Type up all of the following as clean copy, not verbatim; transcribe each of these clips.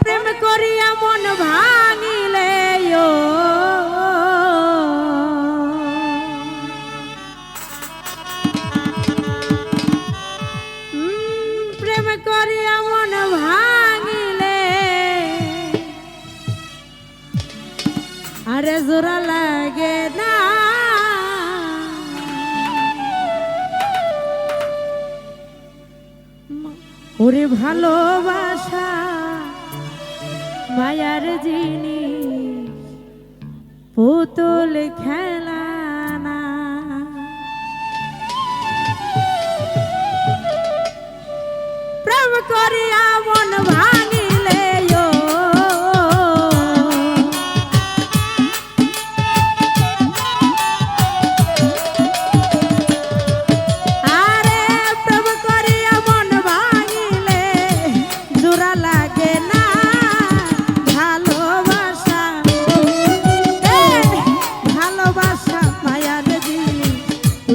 প্রেম করিয়া মন ভাঙিলে প্রেম করিয়া মন ভাঙিলে আরে জোড়া লাগে না ওরে ভালোবাসা মায়ার জিনিস পুতুল খেলা না প্রেম করিয়া মন ভাঙিলে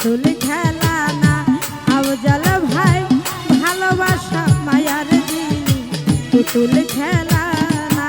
পুতুল খেলা না আফজল ভাই ভালোবাসা মায়ার জিনিস পুতুল খেলা না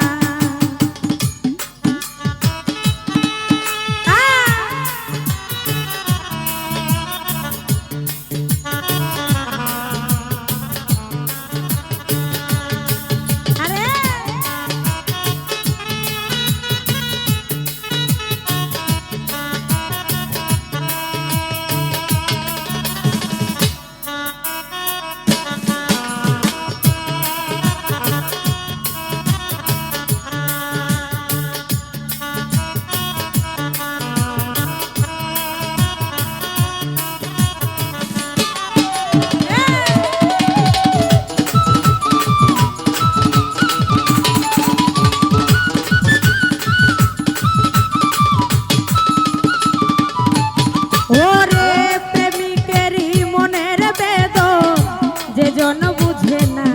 জন বুঝে না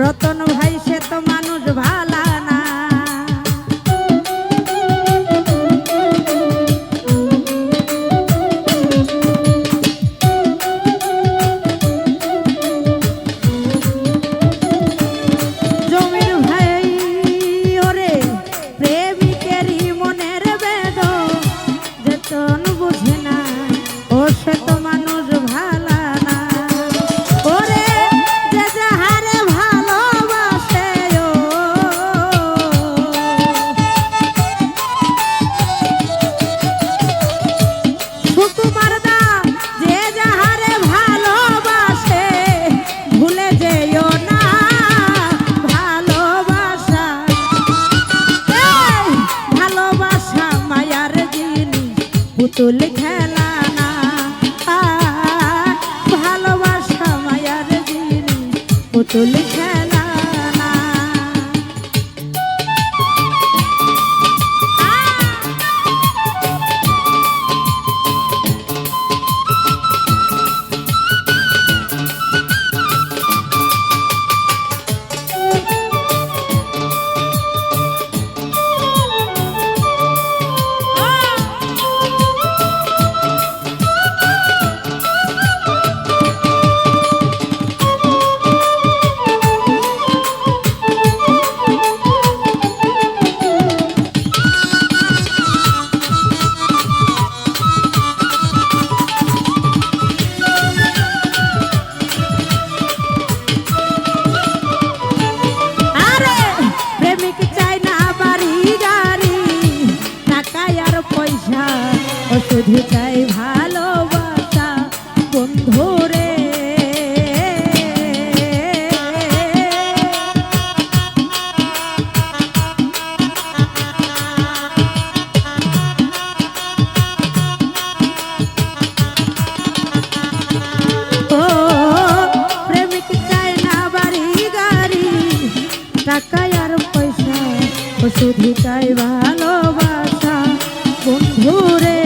রতন ভাই সে তো মানুষ ভালা না জমির ভাই ওরে প্রেমিকেরই মনের বেদ যে জন বুঝে না ও সে তো মানুষ ভালা না পুতুল খেলা না ভালোবাসা মায়ার জিনিস পুতুল খেলা না শুধু চাই ভালোবাসা বন্ধুরে ও প্রেমিক চাই না বাড়ি গাড়ি টাকা আর পয়সা ও শুধু চাই ভালোবাসা বন্ধুরে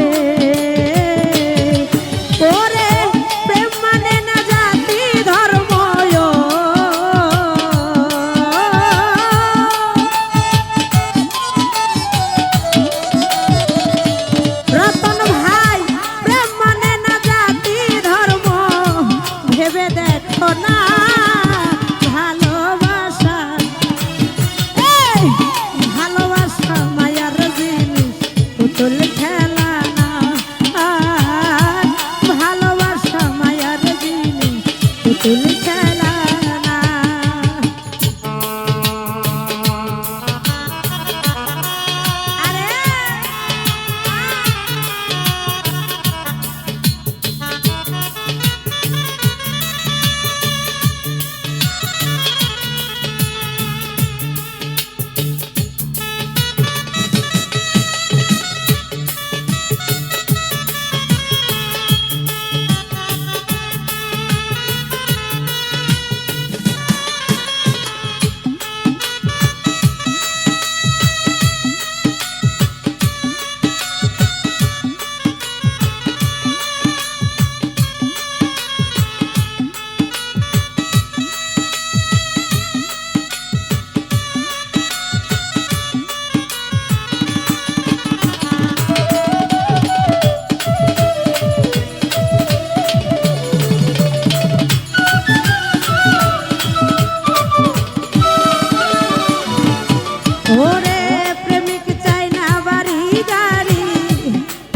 ওরে প্রেমিক চাই না বাড়ি গাড়ি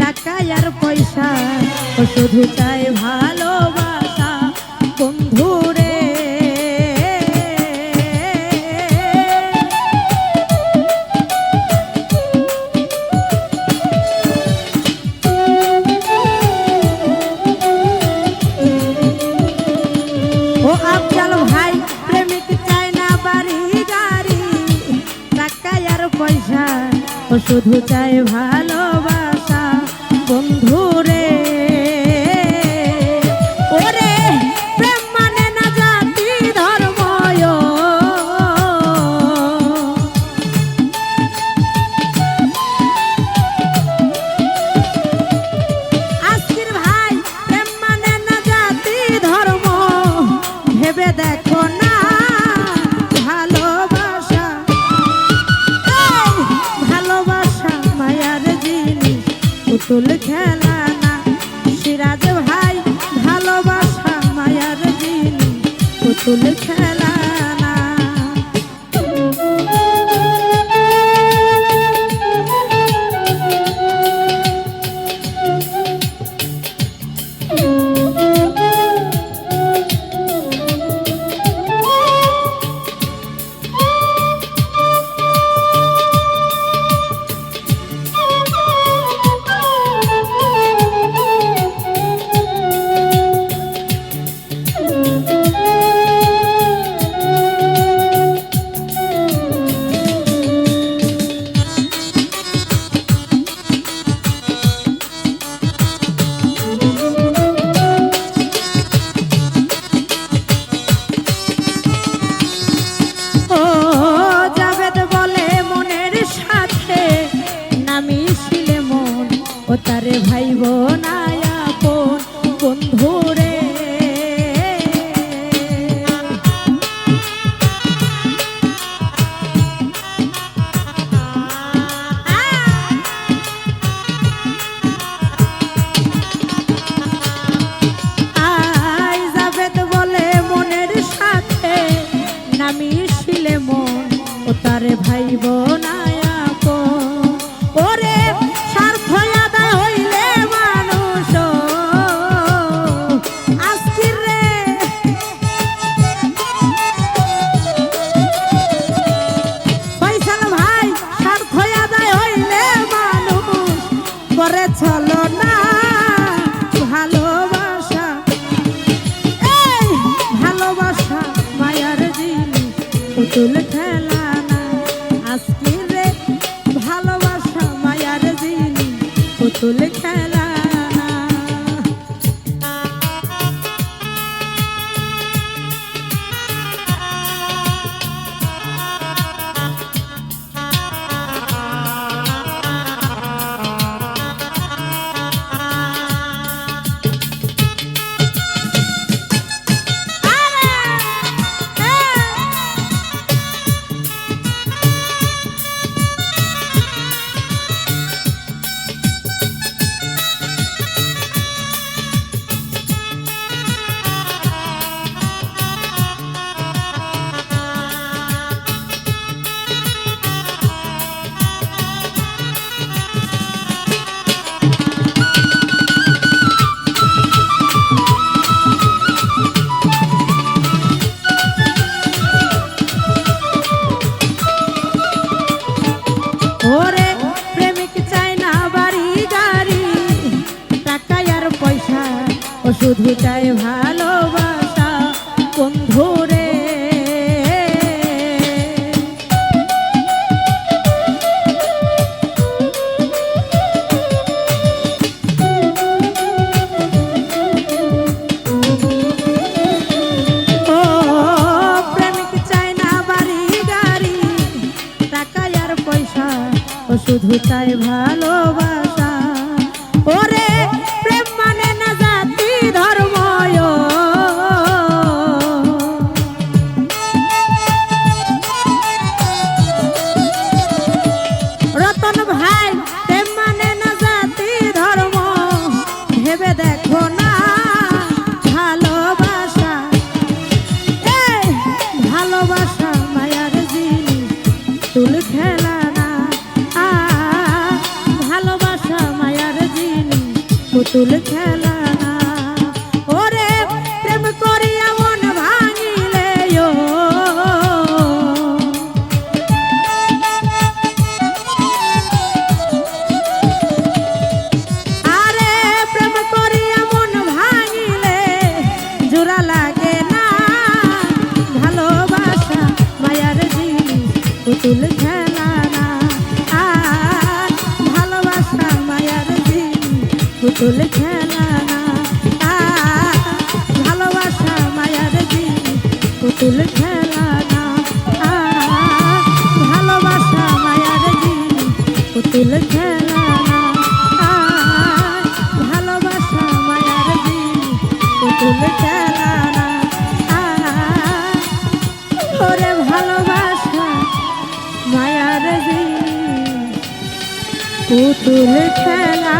টাকা আর পয়সা, ও শুধু চাই ভালোবাসা বন্ধু রে। ও আফজাল ভাই প্রেমিক চাই না বাড়ি গাড়ি টাকা আর পয়সা, ও শুধু চাই ভালোবাসা বন্ধু রে। ওরে প্রেম মানে না জাতি ধর্ম, আজকের ভাই প্রেম মানে না জাতি ধর্ম, ভেবে দেখো না ভালোবাসা, ভালোবাসা মায়ার জিনিস পুতুল খেলা না। সিরাজ ভাই ভালোবাসা মায়ার জিনিস পুতুল খেলা না। ও তারে ভাই বোনায় আপন বন্ধু রে। আই জাবেদ বলে মনের সাথে না মিশিলে মন, ও তারে ভাই বোনায় আপন। ওরে চলো না ভালোবাসা, এই ভালোবাসা মায়ার জিনিস পুতুল খেলা না। আজকে রে ভালোবাসা মায়ার জিনিস পুতুল খেলা না। ওরে প্রেমিক চাই না বাড়ি গাড়ি টাকা আর পয়সা, ও শুধু চাই ভালোবাসা বন্ধু রে। ও প্রেমিক চাই না বাড়ি গাড়ি টাকা আর পয়সা, ও শুধু চাই ভালোবাসা। ওরে প্রেম মানে না জাতি ধর্ম, রতন ভাই প্রেম মানে না জাতি ধর্ম, ভেবে দেখো না ভালোবাসা, এই ভালোবাসা মায়ার জিনিস পুতুল খেলা পুতুল খেলা না। ওরে প্রেম করিয়া মন ভাঙিলে ও আরে প্রেম করিয়া মন ভাঙিলে জোড়া লাগে না। ভালোবাসা মায়ার জিনিস পুতুল খেলা না। আর ভালোবাসা মায়ার জিনিস পুতুল খেলা না। আর ভালোবাসা মায়ার জিনিস পুতুল খেলা না। আর ভালোবাসা মায়ার জিনিস পুতুল খেলা না। আর ভালোবাসা মায়ার জিনিস পুতুল খেলা না। ওরে ভালোবাসা মায়ার জিনিস পুতুল খেলা।